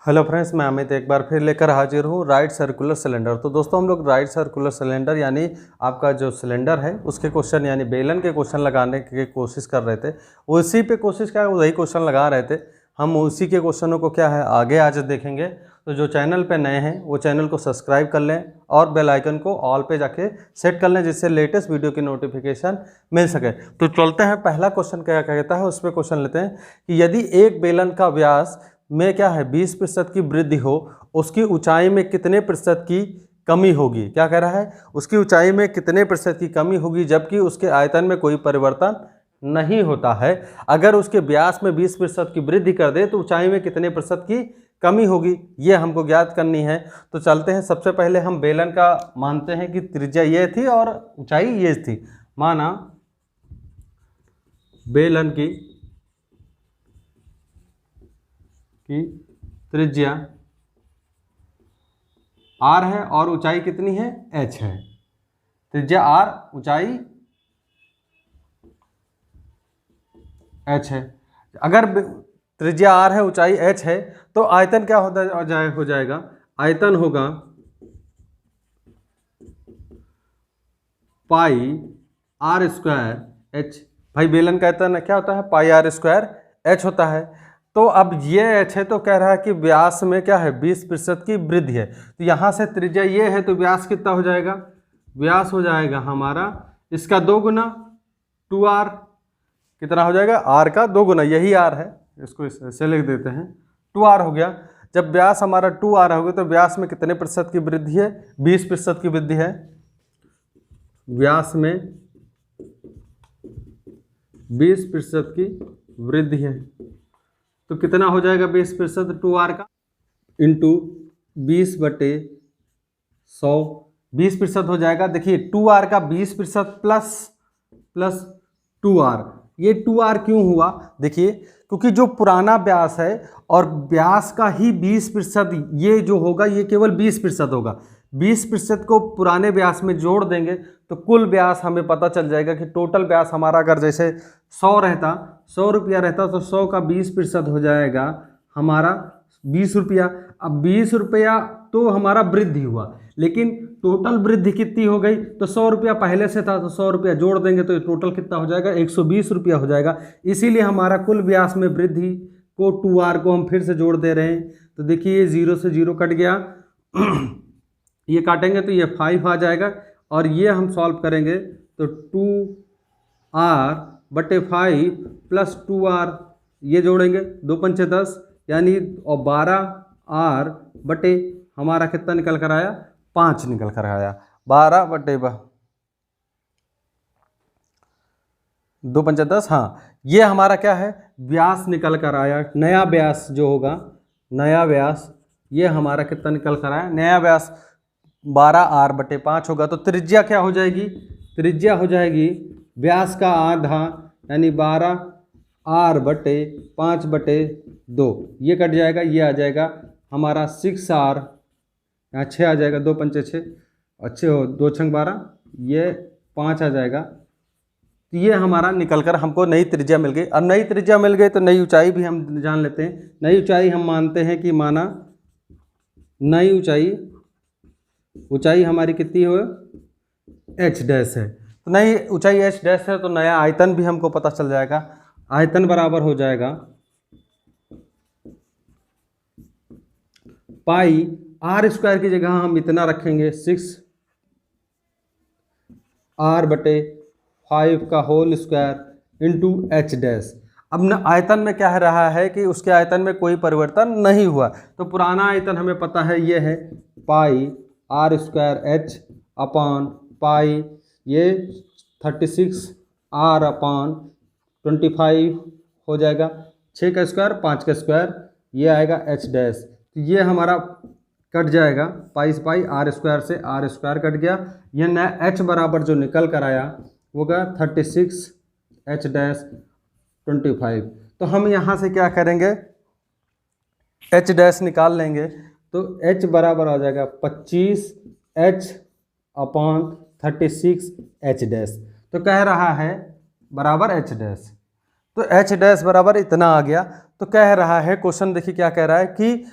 Hello friends, मैं अमित एक बार फिर लेकर हाजिर हूँ राइट सर्कुलर सिलेंडर। तो दोस्तों हम लोग राइट सर्कुलर सिलेंडर यानी आपका जो सिलेंडर है उसके क्वेश्चन यानी बेलन के क्वेश्चन लगाने की कोशिश कर रहे थे। उसी पे कोशिश क्या है, वही क्वेश्चन लगा रहे थे। हम उसी के क्वेश्चनों को क्या है आगे आज देखेंगे। तो जो चैनल पे नए हैं वो चैनल को सब्सक्राइब कर लें और बेल आइकन को ऑल पे जाके सेट कर लें, जिससे लेटेस्ट वीडियो की नोटिफिकेशन मिल सके। तो चलते हैं, पहला क्वेश्चन क्या कहता है उस पर क्वेश्चन लेते हैं कि यदि एक बेलन का व्यास में क्या है 20% की वृद्धि हो, उसकी ऊंचाई में कितने प्रतिशत की कमी होगी। क्या कह रहा है, उसकी ऊंचाई में कितने प्रतिशत की कमी होगी जबकि उसके आयतन में कोई परिवर्तन नहीं होता है। अगर उसके व्यास में 20% की वृद्धि कर दे तो ऊंचाई में कितने प्रतिशत की कमी होगी, ये हमको ज्ञात करनी है। तो चलते हैं, सबसे पहले हम बेलन का मानते हैं कि त्रिज्या ये थी और ऊंचाई ये थी। माना बेलन की त्रिज्या r है और ऊंचाई कितनी है, h है। त्रिज्या r, ऊंचाई h है। अगर त्रिज्या r है, ऊंचाई h है, तो आयतन क्या हो जाएगा, आयतन होगा पाई r स्क्वायर h। भाई बेलन का आयतन क्या होता है, पाई r स्क्वायर h होता है। तो अब ये h है, तो कह रहा है कि व्यास में क्या है 20% की वृद्धि है। तो यहाँ से त्रिज्या ये है तो व्यास कितना हो जाएगा, व्यास हो जाएगा हमारा इसका 2 गुना 2r। कितना हो जाएगा, r का 2 गुना, यही r है, इसको ऐसे लिख देते हैं 2r हो गया। जब व्यास हमारा 2r हो गया तो व्यास में कितने प्रतिशत की वृद्धि है, 20% की वृद्धि है। व्यास में 20% की वृद्धि है तो कितना हो जाएगा 20%, 2r का इंटू 20/100, 20% हो जाएगा। देखिए 2r का 20% प्लस 2r, ये 2r क्यों हुआ, देखिए क्योंकि जो पुराना व्यास है और व्यास का ही 20%, ये जो होगा ये केवल 20% होगा। 20% को पुराने व्यास में जोड़ देंगे तो कुल व्यास हमें पता चल जाएगा कि टोटल व्यास हमारा अगर जैसे 100 रहता, 100 रुपया रहता तो 100 का 20% हो जाएगा हमारा 20 रुपया। अब 20 रुपया तो हमारा वृद्धि हुआ, लेकिन टोटल वृद्धि कितनी हो गई, तो 100 रुपया पहले से था तो 100 रुपया जोड़ देंगे तो टोटल कितना हो जाएगा, 120 रुपया हो जाएगा। इसीलिए हमारा कुल व्यास में वृद्धि को 2r को हम फिर से जोड़ दे रहे हैं। तो देखिए 0 से 0 कट गया ये काटेंगे तो ये 5 आ जाएगा और ये हम सॉल्व करेंगे तो 2r/5 प्लस 2r, ये जोड़ेंगे 2 पंचे 10 यानी और 12r बटे हमारा कितना निकल कर आया, 5 निकल कर आया। 12/2 पंचे 10, हाँ ये हमारा क्या है व्यास निकल कर आया। नया व्यास जो होगा, नया व्यास ये हमारा कितना निकल कर आया, नया व्यास 12r/5 होगा। तो त्रिज्या क्या हो जाएगी, त्रिज्या हो जाएगी व्यास का आधा यानी 12r/5/2, ये कट जाएगा, ये आ जाएगा हमारा 6r, यहाँ 6 आ जाएगा, 2 पंचे 6 अच्छे हो, 2 छंग 12, ये 5 आ जाएगा। तो ये हमारा निकल कर हमको नई त्रिज्या मिल गई। अब नई त्रिज्या मिल गई तो नई ऊंचाई भी हम जान लेते हैं। नई ऊंचाई हम मानते हैं कि माना नई ऊंचाई हमारी कितनी हो, h डैश है। तो नई ऊंचाई h डैश है तो नया आयतन भी हमको पता चल जाएगा। आयतन बराबर हो जाएगा पाई r स्क्वायर की जगह हम इतना रखेंगे 6r/5 का whole square into h dash. अब न आयतन में क्या है रहा है कि उसके आयतन में कोई परिवर्तन नहीं हुआ, तो पुराना आयतन हमें पता है ये है पाई r स्क्वायर h/पाई, ये 36r/25 हो जाएगा, 6 का स्क्वायर 5 का स्क्वायर, ये आएगा h डैश। तो ये हमारा कट जाएगा पाई से पाई, r स्क्वायर से r स्क्वायर कट गया। ये नया h बराबर जो निकल कर आया वो क्या 36h-25। तो हम यहाँ से क्या करेंगे, h डैश निकाल लेंगे तो h बराबर आ जाएगा 25h/36h डैश। तो कह रहा है बराबर h डैश, तो h डैश बराबर इतना आ गया। तो कह रहा है क्वेश्चन, देखिए क्या कह रहा है कि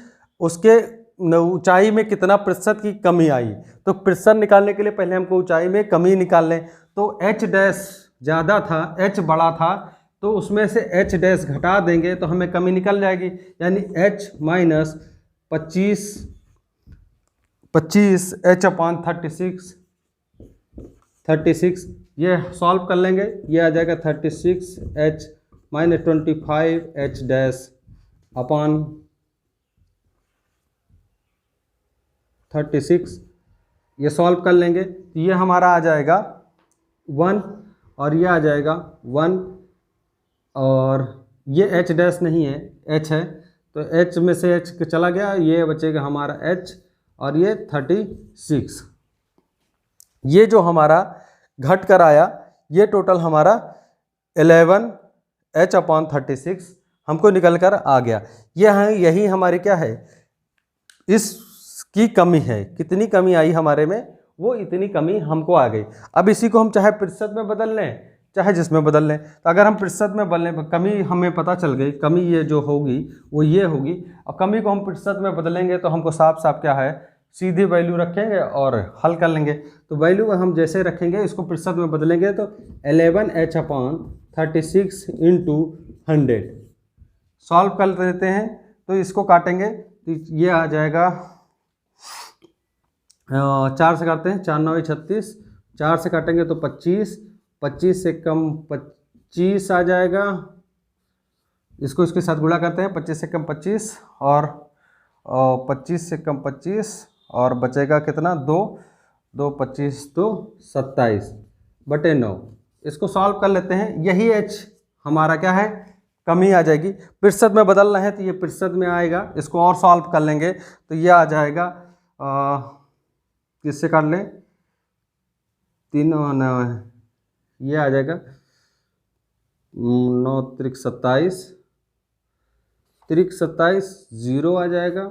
उसके ऊंचाई में कितना प्रतिशत की कमी आई। तो प्रतिशत निकालने के लिए पहले हमको ऊंचाई में कमी निकाल लें। तो एच डैश ज़्यादा था, एच बड़ा था, तो उसमें से एच डैश घटा देंगे तो हमें कमी निकल जाएगी, यानी एच माइनस 25 एच अपॉन 36 ये सॉल्व कर लेंगे, ये आ जाएगा 36 H minus 25 H dash upon 36, ये सॉल्व कर लेंगे तो ये हमारा आ जाएगा 1 और ये आ जाएगा 1, और ये एच डैश नहीं है, एच है, तो एच में से एच चला गया, ये बचेगा हमारा एच और ये 36। ये जो हमारा घट कर आया ये टोटल हमारा 11 एच अपॉन 36 हमको निकल कर आ गया। यही हमारी क्या है, इसकी कमी है, कितनी कमी आई हमारे में, वो इतनी कमी हमको आ गई। अब इसी को हम चाहे प्रतिशत में बदल लें चाहे जिसमें बदल लें, तो अगर हम प्रतिशत में बदल लें, कमी हमें पता चल गई, कमी ये जो होगी वो ये होगी, और कमी को हम प्रतिशत में बदलेंगे तो हमको साफ साफ क्या है, सीधी वैल्यू रखेंगे और हल कर लेंगे। तो वैल्यू हम जैसे रखेंगे इसको प्रतिशत में बदलेंगे तो 11 एच अपॉन 36 इंटू 100 सॉल्व कर देते हैं। तो इसको काटेंगे तो ये आ जाएगा 4 से काटते हैं, 4 9 36, 4 से काटेंगे तो 25, 25 से कम 25 आ जाएगा, इसको इसके साथ गुणा करते हैं, 25 से कम 25 और 25 से कम 25 और बचेगा कितना 2 2 25 2 27 बटे 9। इसको सॉल्व कर लेते हैं, यही एच हमारा क्या है, कमी आ जाएगी। प्रतिशत में बदलना है तो ये प्रतिशत में आएगा, इसको और सॉल्व कर लेंगे तो ये आ जाएगा, किससे काट लें, 3 ये आ जाएगा 9 त्रिक 27, 0 आ जाएगा,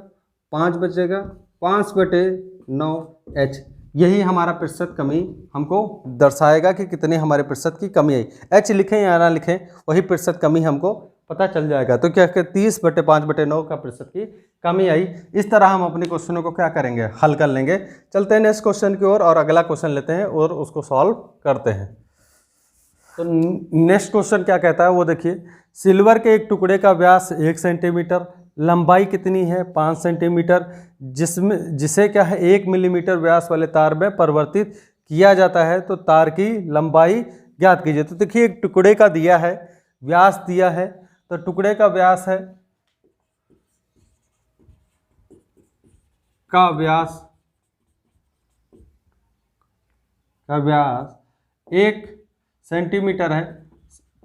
5 बचेगा, 5 बटे 9 एच। यही हमारा प्रतिशत कमी हमको दर्शाएगा कि कितने हमारे प्रतिशत की कमी आई। एच लिखें या ना लिखें वही प्रतिशत कमी हमको पता चल जाएगा। तो क्या 30 बटे 5 बटे 9 का प्रतिशत की कमी आई। इस तरह हम अपने क्वेश्चनों को क्या करेंगे, हल कर लेंगे। चलते हैं नेक्स्ट क्वेश्चन की ओर और अगला क्वेश्चन लेते हैं और उसको सॉल्व करते हैं। तो नेक्स्ट क्वेश्चन क्या कहता है वो देखिए, सिल्वर के एक टुकड़े का व्यास 1 सेंटीमीटर, लंबाई कितनी है 5 सेंटीमीटर, जिसे क्या है 1 मिलीमीटर व्यास वाले तार में परिवर्तित किया जाता है, तो तार की लंबाई ज्ञात कीजिए। तो देखिए एक टुकड़े का दिया है, व्यास दिया है, तो टुकड़े का व्यास है, का व्यास 1 सेंटीमीटर है,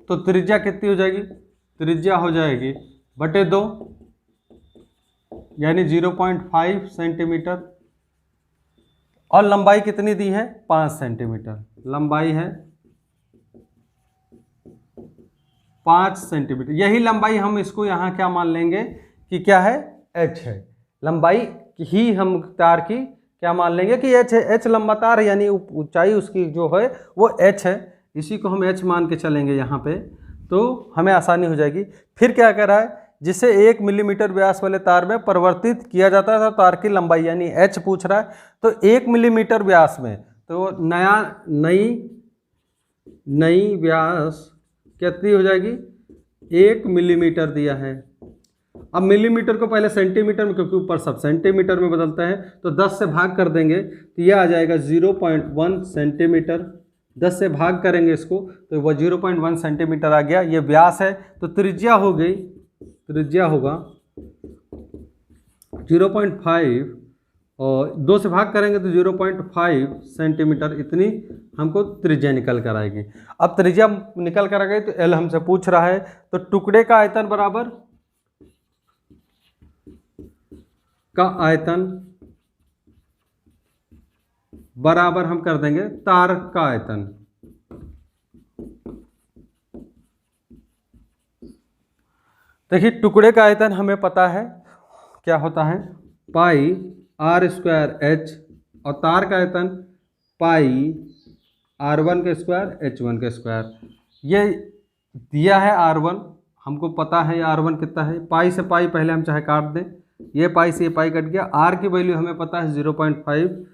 तो त्रिज्या कितनी हो जाएगी, त्रिज्या हो जाएगी बटे 2 यानी 0.5 सेंटीमीटर, और लंबाई कितनी दी है 5 सेंटीमीटर, लंबाई है 5 सेंटीमीटर। यही लंबाई हम इसको यहाँ क्या मान लेंगे कि क्या है, h है, लंबाई ही हम तार की क्या मान लेंगे कि h है, h लंबा तार है यानी ऊंचाई उसकी जो है वो h है, इसी को हम h मान के चलेंगे यहाँ पे, तो हमें आसानी हो जाएगी। फिर क्या कह रहा है, जिसे 1 मिलीमीटर व्यास वाले तार में परिवर्तित किया जाता है, तार की लंबाई यानी h पूछ रहा है, तो 1 मिलीमीटर व्यास में, तो नई व्यास कितनी हो जाएगी, 1 मिलीमीटर दिया है। अब मिलीमीटर को पहले सेंटीमीटर में, क्योंकि ऊपर सब सेंटीमीटर में बदलता है, तो 10 से भाग कर देंगे तो यह आ जाएगा 0.1 सेंटीमीटर। 10 से भाग करेंगे इसको तो वह 0.1 सेंटीमीटर आ गया, ये व्यास है। तो त्रिज्या हो गई, त्रिज्या होगा 0.5 और 2 से भाग करेंगे तो 0.5 सेंटीमीटर, इतनी हमको त्रिज्या निकल कर आएगी। अब त्रिज्या निकल कर आ गई तो एल हमसे पूछ रहा है, तो टुकड़े का आयतन बराबर बराबर हम कर देंगे तार का आयतन। देखिए टुकड़े का आयतन हमें पता है क्या होता है, पाई r² h, और तार का आयतन पाई r1 के स्क्वायर h1 के स्क्वायर। ये दिया है r1, हमको पता है r1 कितना है, पाई से पाई पहले हम चाहे काट दें ये पाई से ये पाई कट गया। आर की वैल्यू हमें पता है 0.5,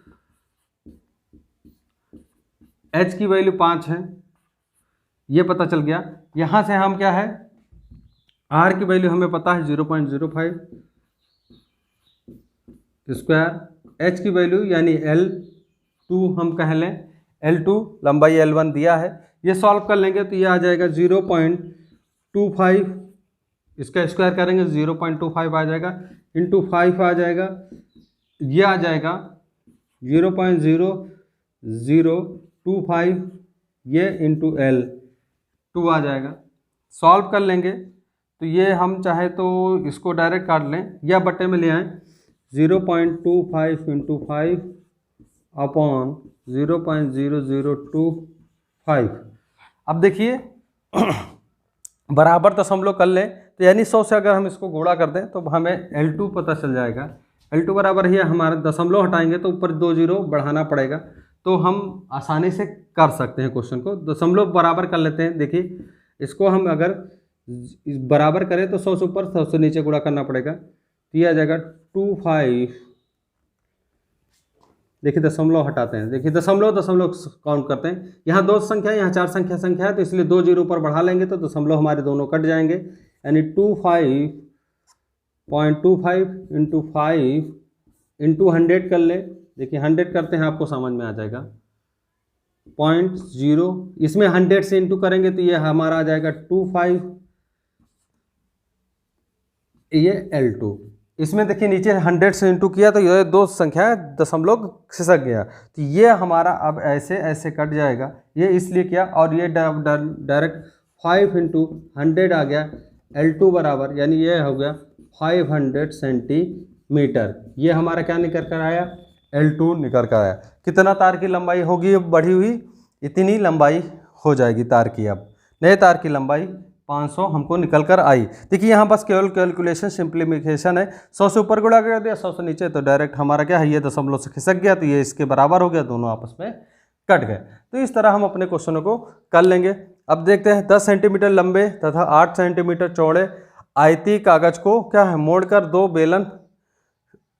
एच की वैल्यू 5 है, ये पता चल गया। यहाँ से हम क्या है, आर की वैल्यू हमें पता है 0.05 स्क्वायर, एच की वैल्यू यानी L2 हम कह लें, L2 लंबाई L1 दिया है। ये सॉल्व कर लेंगे तो ये आ जाएगा 0.25, इसका स्क्वायर करेंगे 0.25 आ जाएगा, इंटू 5 आ जाएगा, ये आ जाएगा 0.0025, ये इंटू L2 आ जाएगा। सॉल्व कर लेंगे तो ये हम चाहे तो इसको डायरेक्ट काट लें या बट्टे में ले आएँ, 0.25 इंटू 5 अपॉन 0.0025। अब देखिए बराबर दशमलव कर लें तो यानी 100 से अगर हम इसको गुणा कर दें तो हमें L2 पता चल जाएगा। L2 बराबर ही हमारा दशमलव हटाएंगे तो ऊपर 2 जीरो बढ़ाना पड़ेगा, तो हम आसानी से कर सकते हैं क्वेश्चन को। दशमलव बराबर कर लेते हैं। देखिए इसको हम अगर बराबर करें तो 100 से ऊपर 100 से नीचे गुणा करना पड़ेगा, तो ये आ जाएगा 25। देखिए दशमलव हटाते हैं, देखिए दशमलव काउंट करते हैं। यहाँ 2 संख्या है, यहाँ 4 संख्या है, तो इसलिए 2 जीरो ऊपर बढ़ा लेंगे तो दशमलव हमारे दोनों कट जाएंगे, यानी 25.25 इंटू 5 इंटू 100 कर ले। देखिए 100 करते हैं, आपको समझ में आ जाएगा 0.0, इसमें 100 से इंटू करेंगे तो ये हमारा आ जाएगा 25, ये L2। इसमें देखिए नीचे 100 से इंटू किया तो ये 2 संख्या दशमलव खिसक गया, तो ये हमारा अब ऐसे ऐसे कट जाएगा, ये इसलिए किया। और ये डायरेक्ट 5 इंटू 100 आ गया, L2 बराबर यानी ये हो गया 500 सेंटीमीटर। ये हमारा क्या निकल कर आया, L2 निकल कर आया। कितना तार की लंबाई होगी बढ़ी हुई, इतनी लंबाई हो जाएगी तार की। अब नए तार की लंबाई 500 हमको निकल कर आई। देखिए यहाँ बस केवल कैलकुलेशन सिंप्लीफिकेशन है, 100 से ऊपर गुणा कर दिया, 100 से नीचे, तो डायरेक्ट हमारा क्या है, ये दशमलव से खिसक गया तो ये इसके बराबर हो गया, दोनों आपस में कट गए। तो इस तरह हम अपने क्वेश्चनों को कर लेंगे। अब देखते हैं 10 सेंटीमीटर लंबे तथा 8 सेंटीमीटर चौड़े आयतीय कागज को क्या है मोड़कर 2 बेलन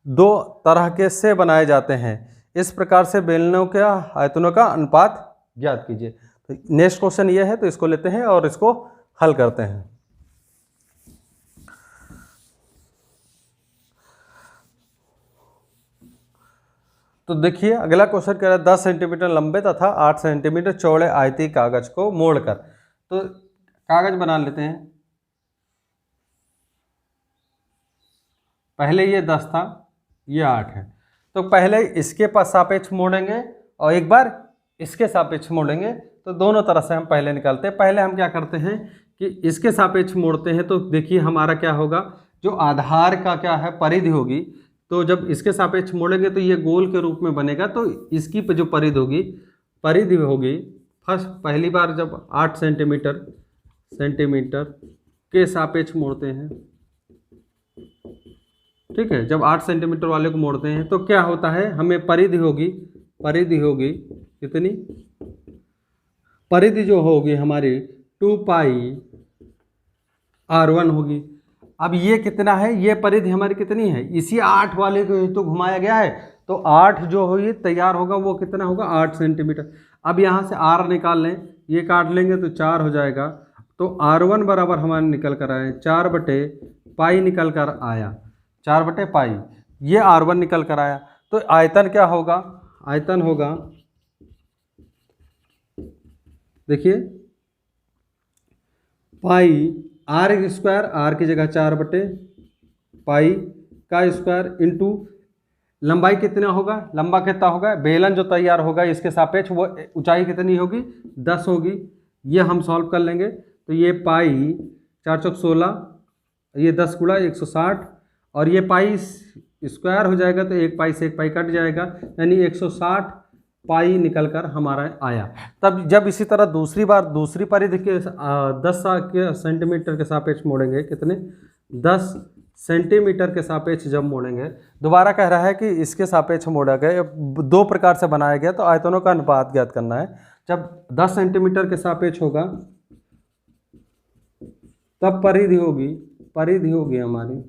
2 तरह के से बनाए जाते हैं। इस प्रकार से बेलनों के आयतनों का अनुपात ज्ञात कीजिए। तो नेक्स्ट क्वेश्चन ये है, तो इसको लेते हैं और इसको हल करते हैं। तो देखिए अगला क्वेश्चन कह रहा है 10 सेंटीमीटर लंबे तथा 8 सेंटीमीटर चौड़े आयतीय कागज को मोड़कर, तो कागज बना लेते हैं। पहले ये 10 था, ये 8 है, तो पहले इसके सापेक्ष मोड़ेंगे और एक बार इसके सापेक्ष मोड़ेंगे, तो दोनों तरह से हम पहले निकालते हैं। पहले हम क्या करते हैं कि इसके सापेक्ष मोड़ते हैं, तो देखिए हमारा क्या होगा, जो आधार का क्या है परिधि होगी, तो जब इसके सापेक्ष मोड़ेंगे तो ये गोल के रूप में बनेगा, तो इसकी जो परिधि होगी फर्स्ट पहली बार जब 8 सेंटीमीटर के सापेक्ष मोड़ते हैं, ठीक है, जब 8 सेंटीमीटर वाले को मोड़ते हैं तो क्या होता है, हमें परिधि होगी कितनी, परिधि जो होगी हमारी 2 पाई R1 होगी। अब ये कितना है, ये परिधि हमारी कितनी है, इसी 8 वाले को तो घुमाया गया है, तो 8 जो हो ये तैयार होगा वो कितना होगा 8 सेंटीमीटर। अब यहाँ से R निकाल लें, ये काट लेंगे तो 4 हो जाएगा, तो R1 बराबर हमारे निकल कर आए 4/पाई निकल कर आया, 4/पाई, ये R1 निकल कर आया। तो आयतन क्या होगा, आयतन होगा देखिए पाई R स्क्वायर, R की जगह 4/पाई का स्क्वायर इंटू लंबाई कितना होगा, लंबा कितना होगा, बेलन जो तैयार होगा इसके सापेक्ष वो ऊंचाई कितनी होगी 10 होगी। ये हम सॉल्व कर लेंगे, तो ये पाई 4 चौक 16, ये 10 गुणा 160, और ये पाई स्क्वायर हो जाएगा तो 1 पाई से 1 पाई कट जाएगा, यानी 160 पाई निकल कर हमारा आया। तब जब इसी तरह दूसरी परिधि के 10 सेंटीमीटर के सापेक्ष मोड़ेंगे, कितने 10 सेंटीमीटर के सापेक्ष जब मोड़ेंगे, दोबारा कह रहा है कि इसके सापेक्ष मोड़ा गया, 2 प्रकार से बनाया गया, तो आयतनों का अनुपात ज्ञात करना है। जब 10 सेंटीमीटर के सापेक्ष होगा तब परिधि होगी हमारी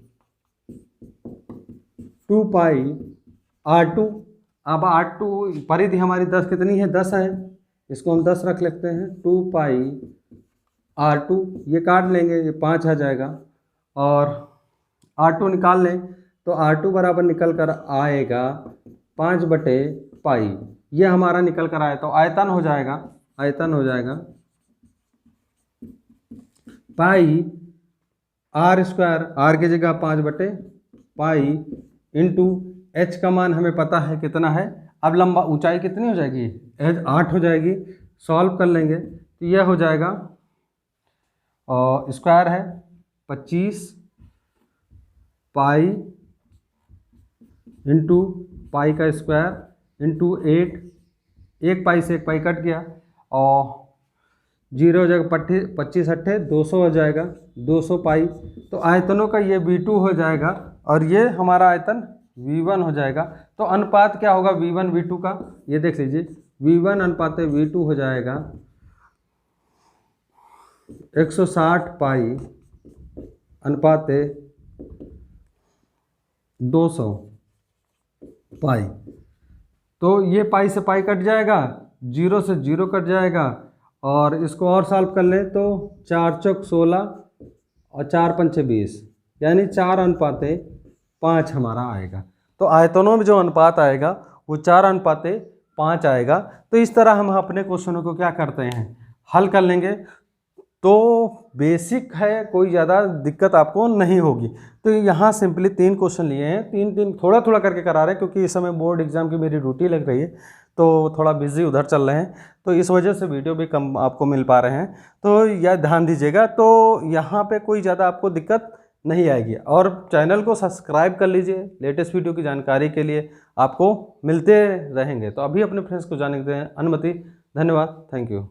2 पाई R2। अब R2 परिधि हमारी 10 कितनी है, 10 है, इसको हम 10 रख लेते हैं। 2 पाई R2, ये काट लेंगे, ये 5 आ जाएगा, और R2 निकाल लें तो R2 बराबर निकल कर आएगा 5/पाई। ये हमारा निकल कर आया, तो आयतन हो जाएगा, आयतन हो जाएगा पाई R², R की जगह 5/पाई इंटू h का मान हमें पता है कितना है। अब लंबा ऊंचाई कितनी हो जाएगी, 8 हो जाएगी। सॉल्व कर लेंगे तो यह हो जाएगा, और स्क्वायर है 25 पाई इंटू पाई का स्क्वायर इंटू 8, 1 पाई से 1 पाई कट गया, और 0 हो जाएगा, 25 अट्ठे 200 हो जाएगा, 200 पाई। तो आयतनों का ये V2 हो जाएगा, और ये हमारा आयतन V1 हो जाएगा। तो अनुपात क्या होगा V1 V2 का, ये देख लीजिए, V1 अनुपात V2 हो जाएगा 160 पाई अनुपात 200 पाई। तो ये पाई से पाई कट जाएगा, 0 से 0 कट जाएगा, और इसको और सॉल्व कर लें तो 4 चौक 16 और 4 पंचे 20, यानी 4:5 हमारा आएगा। तो आयतनों में जो अनुपात आएगा वो 4:5 आएगा। तो इस तरह हम अपने क्वेश्चनों को क्या करते हैं, हल कर लेंगे। तो बेसिक है, कोई ज़्यादा दिक्कत आपको नहीं होगी। तो यहाँ सिंपली 3 क्वेश्चन लिए हैं, 3 थोड़ा थोड़ा करके करा रहे हैं, क्योंकि इस समय बोर्ड एग्जाम की मेरी ड्यूटी लग रही है, तो थोड़ा बिजी उधर चल रहे हैं, तो इस वजह से वीडियो भी कम आपको मिल पा रहे हैं। तो यह ध्यान दीजिएगा, तो यहाँ पे कोई ज़्यादा आपको दिक्कत नहीं आएगी। और चैनल को सब्सक्राइब कर लीजिए, लेटेस्ट वीडियो की जानकारी के लिए आपको मिलते रहेंगे। तो अभी अपने फ्रेंड्स को जाने दें अनुमति। धन्यवाद, थैंक यू।